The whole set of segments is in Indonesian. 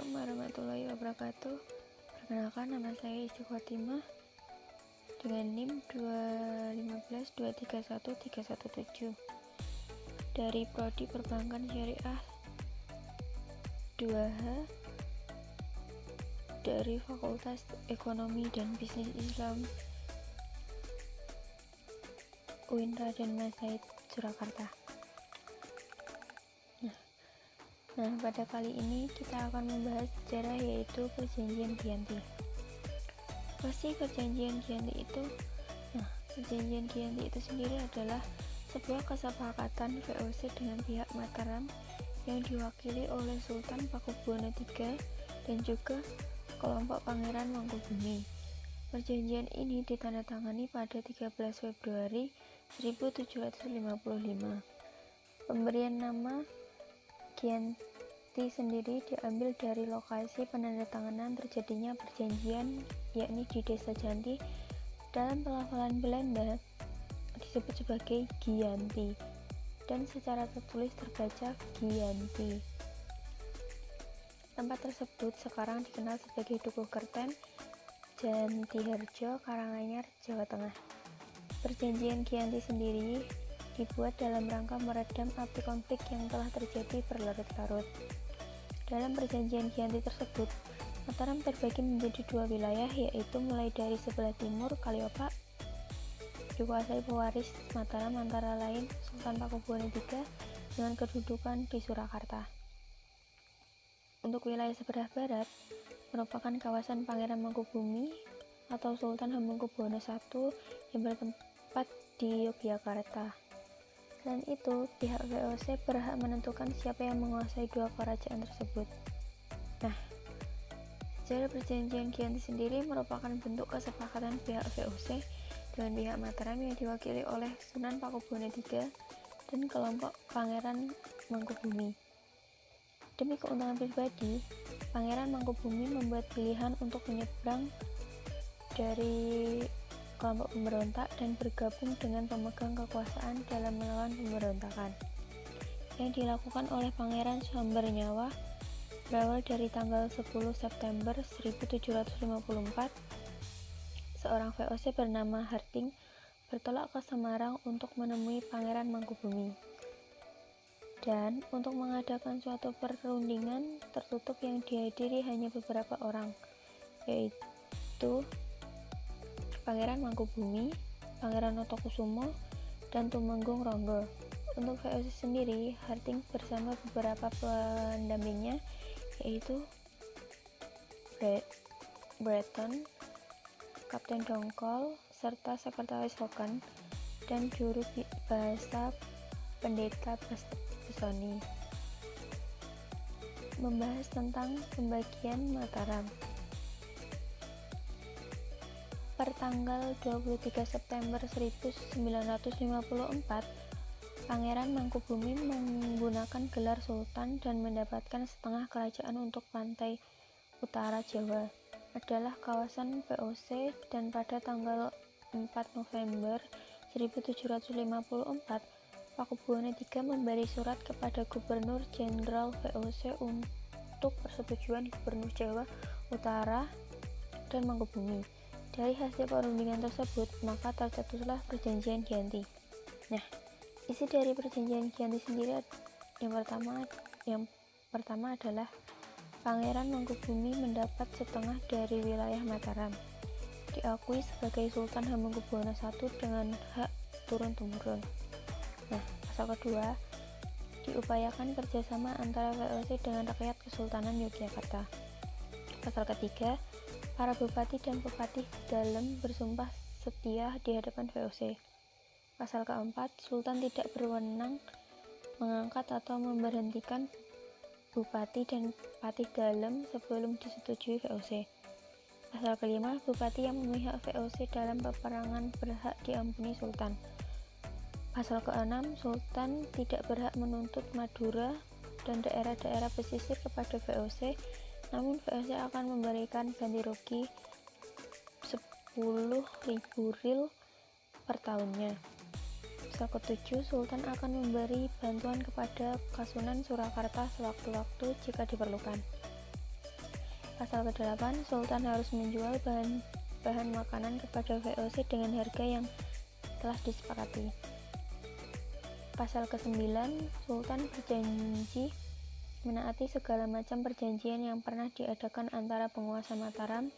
Assalamualaikum warahmatullahi wabarakatuh. Perkenalkan, nama saya Isti Khotimah dengan NIM 215231317 dari Prodi Perbankan Syariah 2H dari Fakultas Ekonomi dan Bisnis Islam UIN Raden Mas Said, Surakarta. Nah, pada kali ini kita akan membahas sejarah, yaitu Perjanjian Giyanti. Apa sih Perjanjian Giyanti itu? Nah, Perjanjian Giyanti itu sendiri adalah sebuah kesepakatan VOC dengan pihak Mataram yang diwakili oleh Sultan Pakubuwono III dan juga kelompok Pangeran Mangkubumi. Perjanjian ini ditandatangani pada 13 Februari 1755. Pemberian nama Giyanti sendiri diambil dari lokasi penandatanganan terjadinya perjanjian, yakni di Desa Janti. Dalam pelafalan Belanda disebut sebagai Giyanti dan secara tertulis terbaca Giyanti. Tempat tersebut sekarang dikenal sebagai Dukuh Kerten, Jantiharjo, Karanganyar, Jawa Tengah. Perjanjian Giyanti sendiri dibuat dalam rangka meredam api konflik yang telah terjadi berlarut-larut. Dalam perjanjian Giyanti tersebut, Mataram terbagi menjadi dua wilayah, yaitu mulai dari sebelah timur Kaliopak dikuasai pewaris Mataram, antara lain Sultan Pakubuwono III dengan kedudukan di Surakarta. Untuk wilayah sebelah barat merupakan kawasan Pangeran Mangkubumi atau Sultan Hamengkubuwono I yang bertempat di Yogyakarta. Selain itu, pihak VOC berhak menentukan siapa yang menguasai dua kerajaan tersebut. Nah, sejarah Perjanjian Giyanti sendiri merupakan bentuk kesepakatan pihak VOC dengan pihak Mataram yang diwakili oleh Sunan Pakubuwono III dan kelompok Pangeran Mangkubumi. Demi keuntungan pribadi, Pangeran Mangkubumi membuat pilihan untuk menyeberang dari kelompok pemberontak dan bergabung dengan pemegang kekuasaan dalam melawan pemberontakan yang dilakukan oleh Pangeran Sambernyawa. Berawal dari tanggal 10 September 1754, seorang VOC bernama Harting bertolak ke Semarang untuk menemui Pangeran Mangkubumi dan untuk mengadakan suatu perundingan tertutup yang dihadiri hanya beberapa orang, yaitu Pangeran Mangkubumi, Pangeran Notokusumo, dan Tumenggung Ronggo. Untuk VOC sendiri, Harting bersama beberapa pendampingnya, yaitu Breton, Kapten Dongkol, serta Sekretaris Hokan, dan juru bahasa Pendeta Besoni, membahas tentang pembagian Mataram. Per tanggal 23 September 1954, Pangeran Mangkubumi menggunakan gelar Sultan dan mendapatkan setengah kerajaan untuk pantai utara Jawa adalah kawasan VOC, dan pada tanggal 4 November 1754, Pakubuwono III memberi surat kepada Gubernur Jenderal VOC untuk persetujuan Gubernur Jawa Utara dan Mangkubumi. Dari hasil perundingan tersebut, maka tercetuslah Perjanjian Giyanti. Nah, isi dari Perjanjian Giyanti sendiri yang pertama adalah Pangeran Mangkubumi mendapat setengah dari wilayah Mataram, diakui sebagai Sultan Hamengkubuwono I dengan hak turun-temurun. Nah, pasal kedua, diupayakan kerjasama antara VOC dengan rakyat Kesultanan Yogyakarta. Pasal ketiga, para bupati dan bupati dalam bersumpah setia di hadapan VOC. Pasal keempat, Sultan tidak berwenang mengangkat atau memberhentikan bupati dan patih dalam sebelum disetujui VOC. Pasal kelima, bupati yang memihak VOC dalam peperangan berhak diampuni Sultan. Pasal keenam, Sultan tidak berhak menuntut Madura dan daerah-daerah pesisir kepada VOC, namun VOC akan memberikan ganti rugi 10.000 ril per tahunnya. Pasal ke-7, Sultan akan memberi bantuan kepada Kasunan Surakarta sewaktu-waktu jika diperlukan. Pasal ke-8, Sultan harus menjual bahan makanan kepada VOC dengan harga yang telah disepakati. Pasal ke-9, Sultan berjanji menaati segala macam perjanjian yang pernah diadakan antara penguasa Mataram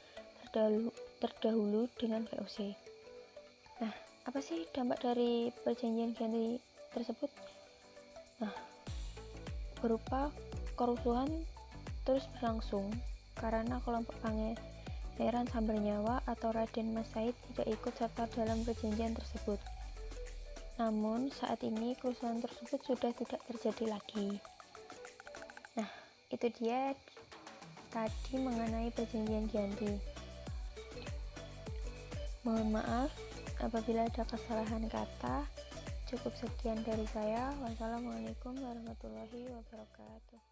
terdahulu dengan VOC. Nah, apa sih dampak dari perjanjian Giyanti tersebut? Nah, berupa kerusuhan terus berlangsung karena kelompok Pangeran Sambernyawa atau Raden Mas Said tidak ikut serta dalam perjanjian tersebut. Namun, saat ini kerusuhan tersebut sudah tidak terjadi lagi. Nah, itu dia tadi mengenai perjanjian Giyanti. Mohon maaf apabila ada kesalahan kata. Cukup sekian dari saya. Wassalamualaikum warahmatullahi wabarakatuh.